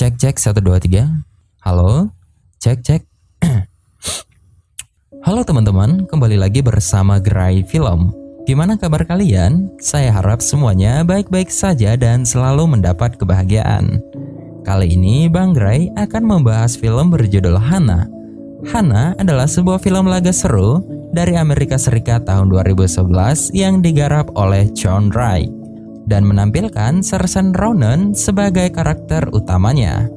Cek cek 1 2 3. Halo. Cek cek. Halo teman-teman, kembali lagi bersama Gerai Film. Gimana kabar kalian? Saya harap semuanya baik-baik saja dan selalu mendapat kebahagiaan. Kali ini Bang Gerai akan membahas film berjudul Hana. Hana adalah sebuah film laga seru dari Amerika Serikat tahun 2011 yang digarap oleh John Wright dan menampilkan Saoirse Ronan sebagai karakter utamanya.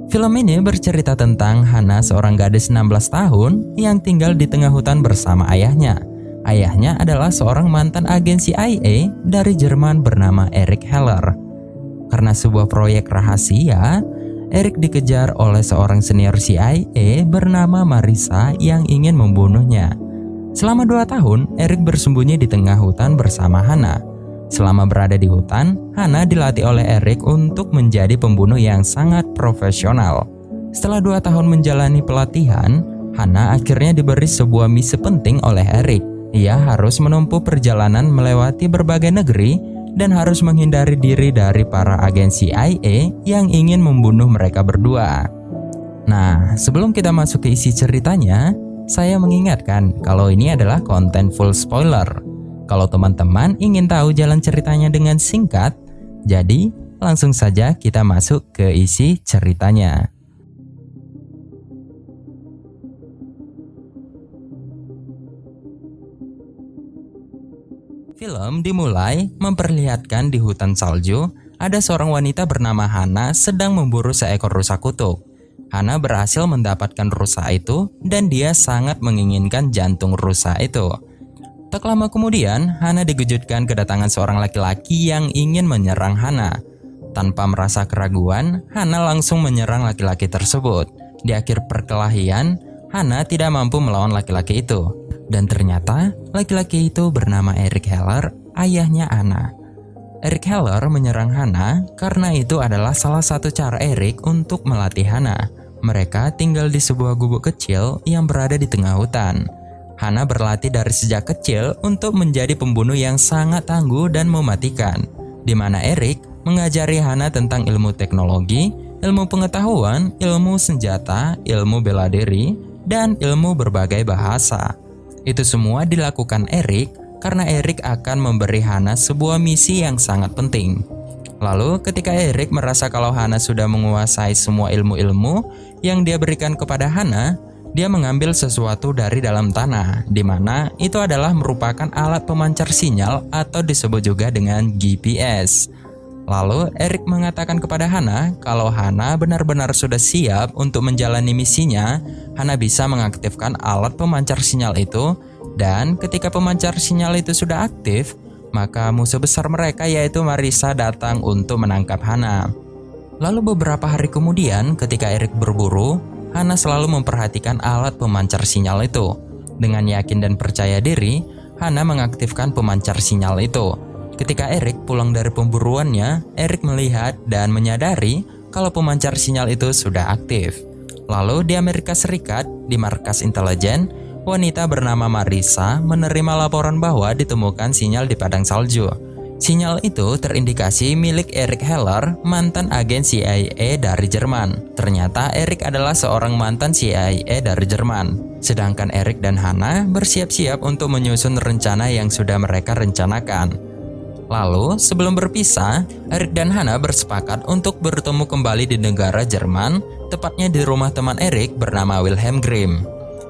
Film ini bercerita tentang Hana, seorang gadis 16 tahun yang tinggal di tengah hutan bersama ayahnya. Ayahnya adalah seorang mantan agen CIA dari Jerman bernama Eric Heller. Karena sebuah proyek rahasia, Eric dikejar oleh seorang senior CIA bernama Marisa yang ingin membunuhnya. Selama 2 tahun, Eric bersembunyi di tengah hutan bersama Hana. Selama berada di hutan, Hana dilatih oleh Eric untuk menjadi pembunuh yang sangat profesional. Setelah 2 tahun menjalani pelatihan, Hana akhirnya diberi sebuah misi penting oleh Eric. Ia harus menempuh perjalanan melewati berbagai negeri dan harus menghindari diri dari para agen CIA yang ingin membunuh mereka berdua. Nah, sebelum kita masuk ke isi ceritanya, saya mengingatkan kalau ini adalah konten full spoiler. Kalau teman-teman ingin tahu jalan ceritanya dengan singkat, jadi langsung saja kita masuk ke isi ceritanya. Film dimulai memperlihatkan di hutan salju, ada seorang wanita bernama Hana sedang memburu seekor rusa kutub. Hana berhasil mendapatkan rusa itu dan dia sangat menginginkan jantung rusa itu. Tak lama kemudian, Hana dikejutkan kedatangan seorang laki-laki yang ingin menyerang Hana. Tanpa merasa keraguan, Hana langsung menyerang laki-laki tersebut. Di akhir perkelahian, Hana tidak mampu melawan laki-laki itu. Dan ternyata, laki-laki itu bernama Eric Heller, ayahnya Hana. Eric Heller menyerang Hana karena itu adalah salah satu cara Eric untuk melatih Hana. Mereka tinggal di sebuah gubuk kecil yang berada di tengah hutan. Hana berlatih dari sejak kecil untuk menjadi pembunuh yang sangat tangguh dan mematikan, di mana Eric mengajari Hana tentang ilmu teknologi, ilmu pengetahuan, ilmu senjata, ilmu bela diri, dan ilmu berbagai bahasa. Itu semua dilakukan Eric karena Eric akan memberi Hana sebuah misi yang sangat penting. Lalu ketika Eric merasa kalau Hana sudah menguasai semua ilmu-ilmu yang dia berikan kepada Hana, dia mengambil sesuatu dari dalam tanah, di mana itu adalah merupakan alat pemancar sinyal atau disebut juga dengan GPS. Lalu Eric mengatakan kepada Hana kalau Hana benar-benar sudah siap untuk menjalani misinya, Hana bisa mengaktifkan alat pemancar sinyal itu, dan ketika pemancar sinyal itu sudah aktif, maka musuh besar mereka yaitu Marisa datang untuk menangkap Hana. Lalu beberapa hari kemudian ketika Eric berburu, Hana selalu memperhatikan alat pemancar sinyal itu. Dengan yakin dan percaya diri, Hana mengaktifkan pemancar sinyal itu. Ketika Eric pulang dari pemburuannya, Eric melihat dan menyadari kalau pemancar sinyal itu sudah aktif. Lalu di Amerika Serikat, di markas intelijen, wanita bernama Marisa menerima laporan bahwa ditemukan sinyal di padang salju. Sinyal itu terindikasi milik Eric Heller, mantan agen CIA dari Jerman. Ternyata Eric adalah seorang mantan CIA dari Jerman. Sedangkan Eric dan Hana bersiap-siap untuk menyusun rencana yang sudah mereka rencanakan. Lalu, sebelum berpisah, Eric dan Hana bersepakat untuk bertemu kembali di negara Jerman, tepatnya di rumah teman Eric bernama Wilhelm Grimm.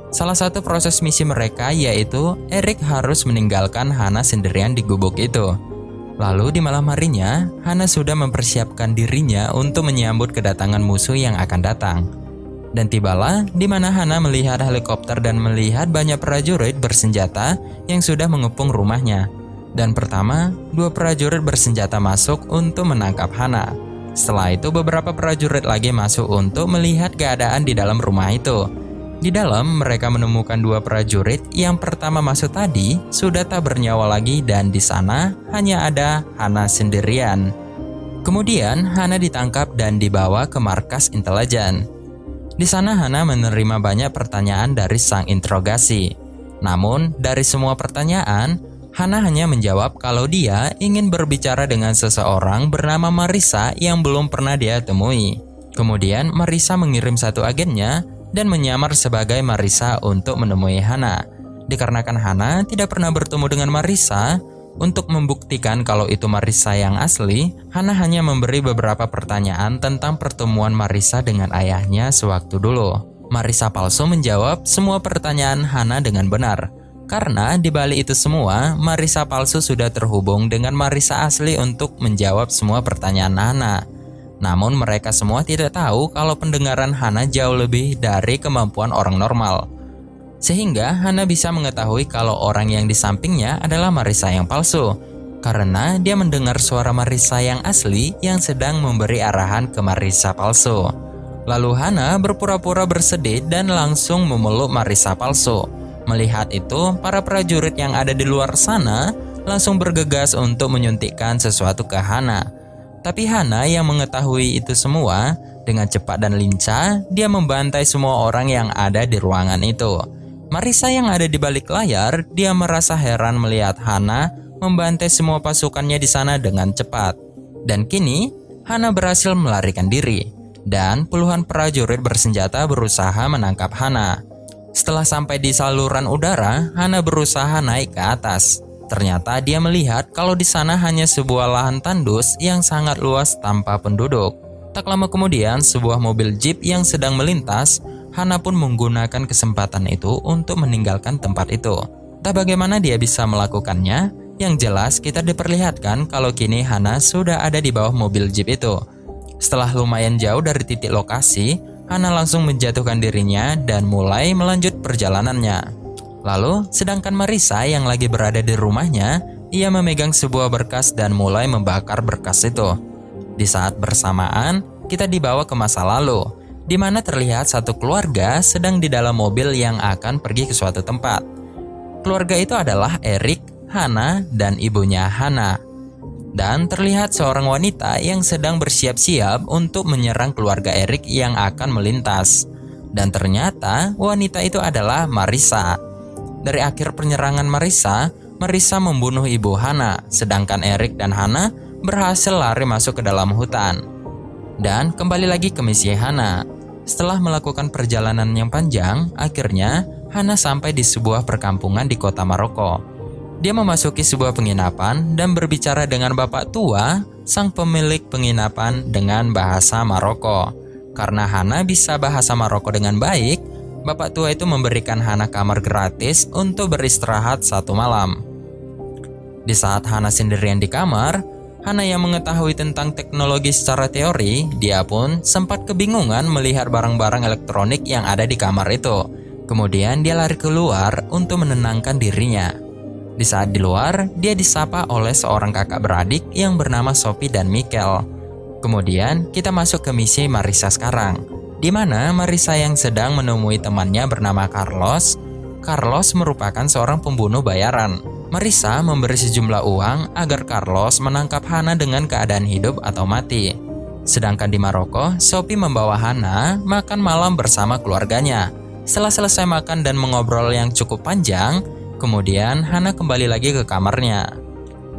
Salah satu proses misi mereka yaitu Eric harus meninggalkan Hana sendirian di gubuk itu. Lalu di malam harinya, Hana sudah mempersiapkan dirinya untuk menyambut kedatangan musuh yang akan datang. Dan tibalah di mana Hana melihat helikopter dan melihat banyak prajurit bersenjata yang sudah mengepung rumahnya. Dan pertama, 2 prajurit bersenjata masuk untuk menangkap Hana. Setelah itu beberapa prajurit lagi masuk untuk melihat keadaan di dalam rumah itu. Di dalam, mereka menemukan 2 prajurit yang pertama masuk tadi sudah tak bernyawa lagi dan di sana hanya ada Hana sendirian. Kemudian, Hana ditangkap dan dibawa ke markas intelijen. Di sana Hana menerima banyak pertanyaan dari sang interogasi. Namun, dari semua pertanyaan, Hana hanya menjawab kalau dia ingin berbicara dengan seseorang bernama Marissa yang belum pernah dia temui. Kemudian Marissa mengirim satu agennya dan menyamar sebagai Marissa untuk menemui Hana. Dikarenakan Hana tidak pernah bertemu dengan Marissa, untuk membuktikan kalau itu Marissa yang asli, Hana hanya memberi beberapa pertanyaan tentang pertemuan Marissa dengan ayahnya sewaktu dulu. Marissa palsu menjawab semua pertanyaan Hana dengan benar. Karena di balik itu semua, Marissa palsu sudah terhubung dengan Marissa asli untuk menjawab semua pertanyaan Hana. Namun mereka semua tidak tahu kalau pendengaran Hana jauh lebih dari kemampuan orang normal. Sehingga Hana bisa mengetahui kalau orang yang di sampingnya adalah Marissa yang palsu, karena dia mendengar suara Marissa yang asli yang sedang memberi arahan ke Marissa palsu. Lalu Hana berpura-pura bersedih dan langsung memeluk Marissa palsu. Melihat itu, para prajurit yang ada di luar sana langsung bergegas untuk menyuntikkan sesuatu ke Hana. Tapi Hana yang mengetahui itu semua, dengan cepat dan lincah, dia membantai semua orang yang ada di ruangan itu. Marissa yang ada di balik layar, dia merasa heran melihat Hana membantai semua pasukannya di sana dengan cepat. Dan kini, Hana berhasil melarikan diri, dan puluhan prajurit bersenjata berusaha menangkap Hana. Setelah sampai di saluran udara, Hana berusaha naik ke atas. Ternyata dia melihat kalau di sana hanya sebuah lahan tandus yang sangat luas tanpa penduduk. Tak lama kemudian, sebuah mobil jeep yang sedang melintas. Hana pun menggunakan kesempatan itu untuk meninggalkan tempat itu. Tak bagaimana dia bisa melakukannya, yang jelas kita diperlihatkan kalau kini Hana sudah ada di bawah mobil jeep itu. Setelah lumayan jauh dari titik lokasi, Hana langsung menjatuhkan dirinya dan mulai melanjut perjalanannya. Lalu, sedangkan Marissa yang lagi berada di rumahnya, ia memegang sebuah berkas dan mulai membakar berkas itu. Di saat bersamaan, kita dibawa ke masa lalu, di mana terlihat satu keluarga sedang di dalam mobil yang akan pergi ke suatu tempat. Keluarga itu adalah Eric, Hana, dan ibunya Hana. Dan terlihat seorang wanita yang sedang bersiap-siap untuk menyerang keluarga Eric yang akan melintas. Dan ternyata wanita itu adalah Marissa. Dari akhir penyerangan Marissa, Marissa membunuh ibu Hana, sedangkan Eric dan Hana berhasil lari masuk ke dalam hutan. Dan kembali lagi ke misi Hana. Setelah melakukan perjalanan yang panjang, akhirnya Hana sampai di sebuah perkampungan di kota Maroko. Dia memasuki sebuah penginapan dan berbicara dengan bapak tua, sang pemilik penginapan dengan bahasa Maroko. Karena Hana bisa bahasa Maroko dengan baik, bapak tua itu memberikan Hana kamar gratis untuk beristirahat satu malam. Di saat Hana sendirian di kamar, Hana yang mengetahui tentang teknologi secara teori, dia pun sempat kebingungan melihat barang-barang elektronik yang ada di kamar itu. Kemudian dia lari keluar untuk menenangkan dirinya. Di saat di luar, dia disapa oleh seorang kakak beradik yang bernama Sophie dan Michael. Kemudian kita masuk ke misi Marissa sekarang, di mana Marissa yang sedang menemui temannya bernama Carlos. Carlos merupakan seorang pembunuh bayaran. Marissa memberi sejumlah uang agar Carlos menangkap Hana dengan keadaan hidup atau mati. Sedangkan di Maroko, Sophie membawa Hana makan malam bersama keluarganya. Setelah selesai makan dan mengobrol yang cukup panjang, kemudian Hana kembali lagi ke kamarnya.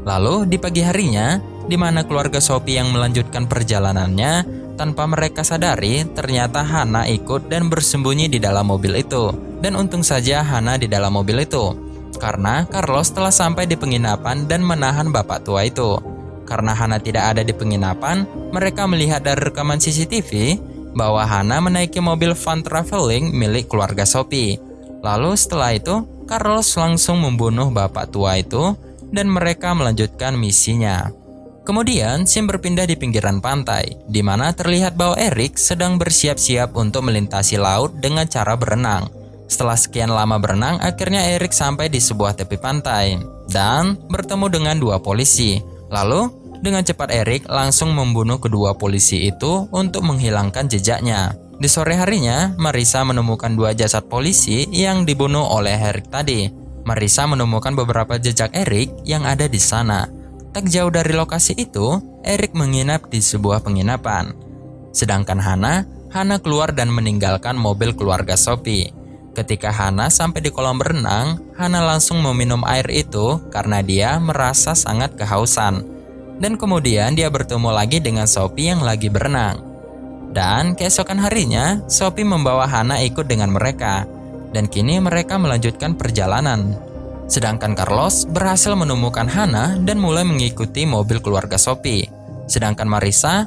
Lalu di pagi harinya, di mana keluarga Sophie yang melanjutkan perjalanannya, tanpa mereka sadari, ternyata Hana ikut dan bersembunyi di dalam mobil itu. Dan untung saja Hana di dalam mobil itu, karena Carlos telah sampai di penginapan dan menahan bapak tua itu. Karena Hana tidak ada di penginapan, mereka melihat dari rekaman CCTV bahwa Hana menaiki mobil van traveling milik keluarga Sophie. Lalu setelah itu, Carlos langsung membunuh bapak tua itu dan mereka melanjutkan misinya. Kemudian, scene berpindah di pinggiran pantai, di mana terlihat bahwa Eric sedang bersiap-siap untuk melintasi laut dengan cara berenang. Setelah sekian lama berenang, akhirnya Eric sampai di sebuah tepi pantai dan bertemu dengan dua polisi. Lalu, dengan cepat Eric langsung membunuh kedua polisi itu untuk menghilangkan jejaknya. Di sore harinya, Marissa menemukan dua jasad polisi yang dibunuh oleh Eric tadi. Marissa menemukan beberapa jejak Eric yang ada di sana. Tak jauh dari lokasi itu, Eric menginap di sebuah penginapan. Sedangkan Hana keluar dan meninggalkan mobil keluarga Sophie. Ketika Hana sampai di kolam berenang, Hana langsung meminum air itu karena dia merasa sangat kehausan. Dan kemudian dia bertemu lagi dengan Sophie yang lagi berenang. Dan keesokan harinya, Sophie membawa Hana ikut dengan mereka. Dan kini mereka melanjutkan perjalanan. Sedangkan Carlos berhasil menemukan Hana dan mulai mengikuti mobil keluarga Sophie. Sedangkan Marissa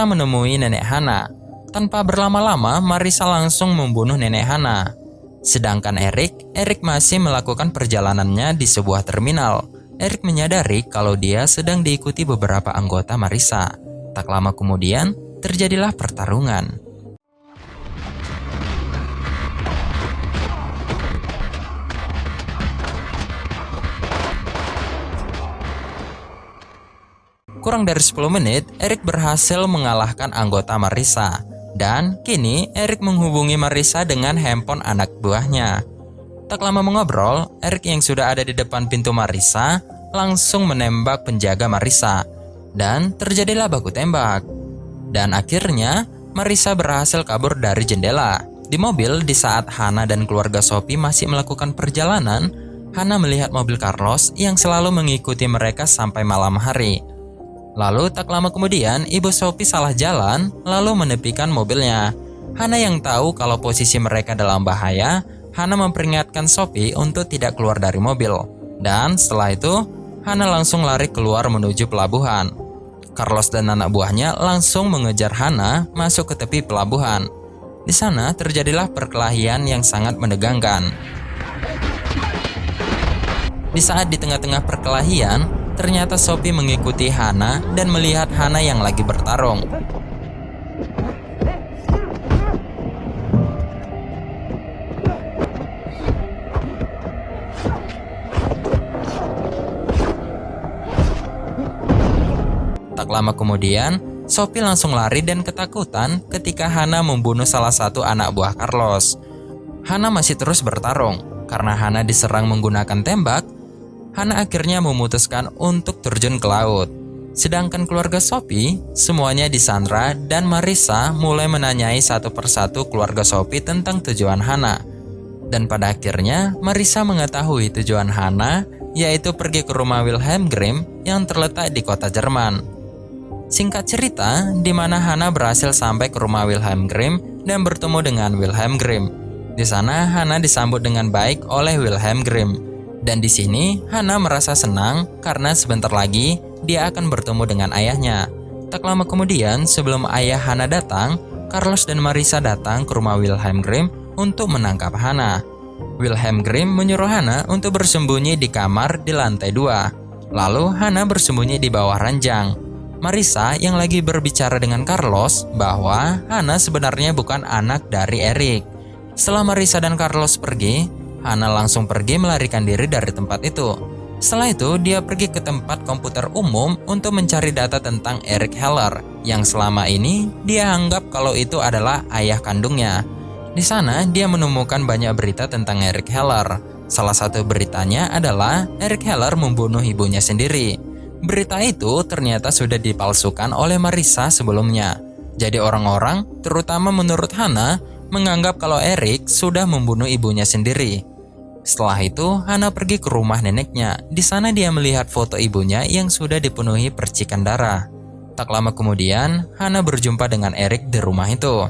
menemui nenek Hana. Tanpa berlama-lama, Marissa langsung membunuh nenek Hana. Sedangkan Eric masih melakukan perjalanannya di sebuah terminal. Eric menyadari kalau dia sedang diikuti beberapa anggota Marissa. Tak lama kemudian, terjadilah pertarungan. Kurang dari 10 menit, Eric berhasil mengalahkan anggota Marissa. Dan kini Eric menghubungi Marissa dengan handphone anak buahnya. Tak lama mengobrol, Eric yang sudah ada di depan pintu Marissa langsung menembak penjaga Marissa. Dan terjadilah baku tembak. Dan akhirnya Marissa berhasil kabur dari jendela. Di mobil, di saat Hana dan keluarga Sophie masih melakukan perjalanan, Hana melihat mobil Carlos yang selalu mengikuti mereka sampai malam hari. Lalu tak lama kemudian, ibu Sophie salah jalan lalu menepikan mobilnya. Hana yang tahu kalau posisi mereka dalam bahaya, Hana memperingatkan Sophie untuk tidak keluar dari mobil. Dan setelah itu, Hana langsung lari keluar menuju pelabuhan. Carlos dan anak buahnya langsung mengejar Hana masuk ke tepi pelabuhan. Di sana terjadilah perkelahian yang sangat menegangkan. Di saat di tengah-tengah perkelahian, ternyata Sophie mengikuti Hana dan melihat Hana yang lagi bertarung. Tak lama kemudian, Sophie langsung lari dan ketakutan ketika Hana membunuh salah satu anak buah Carlos. Hana masih terus bertarung. Karena Hana diserang menggunakan tembak, Hana akhirnya memutuskan untuk terjun ke laut. Sedangkan keluarga Sophie semuanya disandra dan Marissa mulai menanyai satu persatu keluarga Sophie tentang tujuan Hana. Dan pada akhirnya Marissa mengetahui tujuan Hana, yaitu pergi ke rumah Wilhelm Grimm yang terletak di kota Jerman. Singkat cerita, di mana Hana berhasil sampai ke rumah Wilhelm Grimm dan bertemu dengan Wilhelm Grimm. Di sana Hana disambut dengan baik oleh Wilhelm Grimm. Dan di sini Hana merasa senang karena sebentar lagi dia akan bertemu dengan ayahnya. Tak lama kemudian, sebelum ayah Hana datang, Carlos dan Marissa datang ke rumah Wilhelm Grimm untuk menangkap Hana. Wilhelm Grimm menyuruh Hana untuk bersembunyi di kamar di lantai 2. Lalu Hana bersembunyi di bawah ranjang. Marissa yang lagi berbicara dengan Carlos bahwa Hana sebenarnya bukan anak dari Eric. Setelah Marissa dan Carlos pergi, Hana langsung pergi melarikan diri dari tempat itu. Setelah itu, dia pergi ke tempat komputer umum untuk mencari data tentang Eric Heller, yang selama ini dia anggap kalau itu adalah ayah kandungnya. Di sana, dia menemukan banyak berita tentang Eric Heller. Salah satu beritanya adalah Eric Heller membunuh ibunya sendiri. Berita itu ternyata sudah dipalsukan oleh Marissa sebelumnya. Jadi orang-orang, terutama menurut Hana, menganggap kalau Eric sudah membunuh ibunya sendiri. Setelah itu, Hana pergi ke rumah neneknya. Di sana dia melihat foto ibunya yang sudah dipenuhi percikan darah. Tak lama kemudian, Hana berjumpa dengan Eric di rumah itu.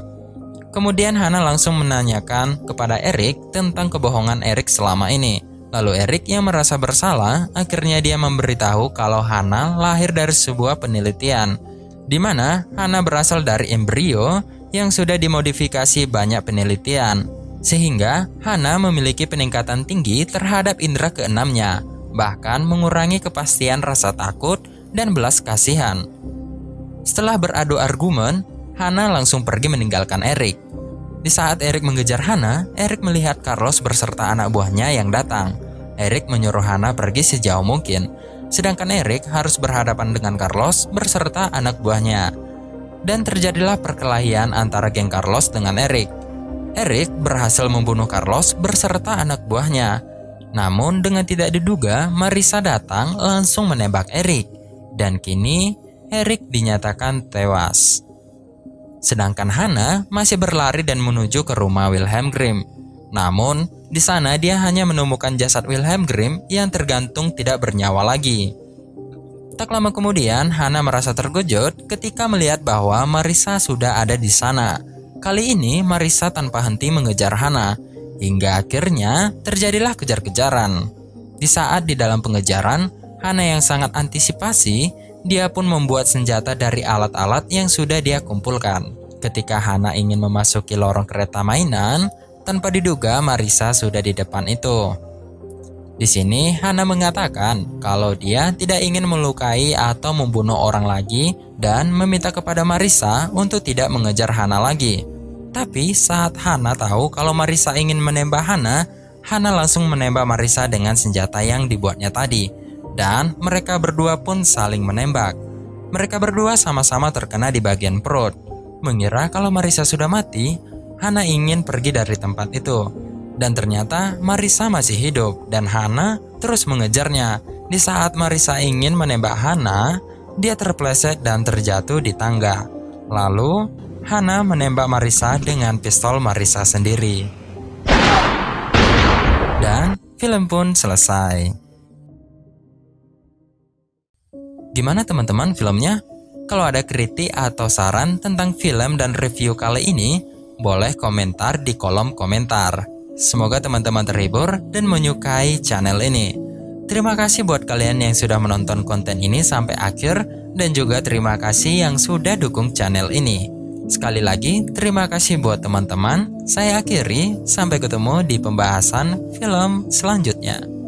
Kemudian Hana langsung menanyakan kepada Eric tentang kebohongan Eric selama ini. Lalu Eric yang merasa bersalah, akhirnya dia memberitahu kalau Hana lahir dari sebuah penelitian, di mana Hana berasal dari embrio yang sudah dimodifikasi banyak penelitian. Sehingga Hana memiliki peningkatan tinggi terhadap indera keenamnya, bahkan mengurangi kepastian rasa takut dan belas kasihan. Setelah beradu argumen, Hana langsung pergi meninggalkan Eric. Di saat Eric mengejar Hana, Eric melihat Carlos beserta anak buahnya yang datang. Eric menyuruh Hana pergi sejauh mungkin, sedangkan Eric harus berhadapan dengan Carlos beserta anak buahnya. Dan terjadilah perkelahian antara geng Carlos dengan Eric. Eric berhasil membunuh Carlos beserta anak buahnya. Namun dengan tidak diduga, Marissa datang langsung menembak Eric. Dan kini Eric dinyatakan tewas. Sedangkan Hana masih berlari dan menuju ke rumah Wilhelm Grimm. Namun, di sana dia hanya menemukan jasad Wilhelm Grimm yang tergantung tidak bernyawa lagi. Tak lama kemudian, Hana merasa terkejut ketika melihat bahwa Marissa sudah ada di sana. Kali ini, Marissa tanpa henti mengejar Hana, hingga akhirnya terjadilah kejar-kejaran. Di saat di dalam pengejaran, Hana yang sangat antisipasi, dia pun membuat senjata dari alat-alat yang sudah dia kumpulkan. Ketika Hana ingin memasuki lorong kereta mainan, tanpa diduga Marissa sudah di depan itu. Di sini Hana mengatakan kalau dia tidak ingin melukai atau membunuh orang lagi dan meminta kepada Marissa untuk tidak mengejar Hana lagi. Tapi saat Hana tahu kalau Marissa ingin menembak Hana, Hana langsung menembak Marissa dengan senjata yang dibuatnya tadi. Dan mereka berdua pun saling menembak. Mereka berdua sama-sama terkena di bagian perut. Mengira kalau Marissa sudah mati, Hana ingin pergi dari tempat itu. Dan ternyata Marissa masih hidup dan Hana terus mengejarnya. Di saat Marissa ingin menembak Hana, dia terpleset dan terjatuh di tangga. Lalu Hana menembak Marissa dengan pistol Marissa sendiri. Dan film pun selesai. Gimana teman-teman filmnya? Kalau ada kritik atau saran tentang film dan review kali ini, boleh komentar di kolom komentar. Semoga teman-teman terhibur dan menyukai channel ini. Terima kasih buat kalian yang sudah menonton konten ini sampai akhir, dan juga terima kasih yang sudah dukung channel ini. Sekali lagi, terima kasih buat teman-teman. Saya akhiri, sampai ketemu di pembahasan film selanjutnya.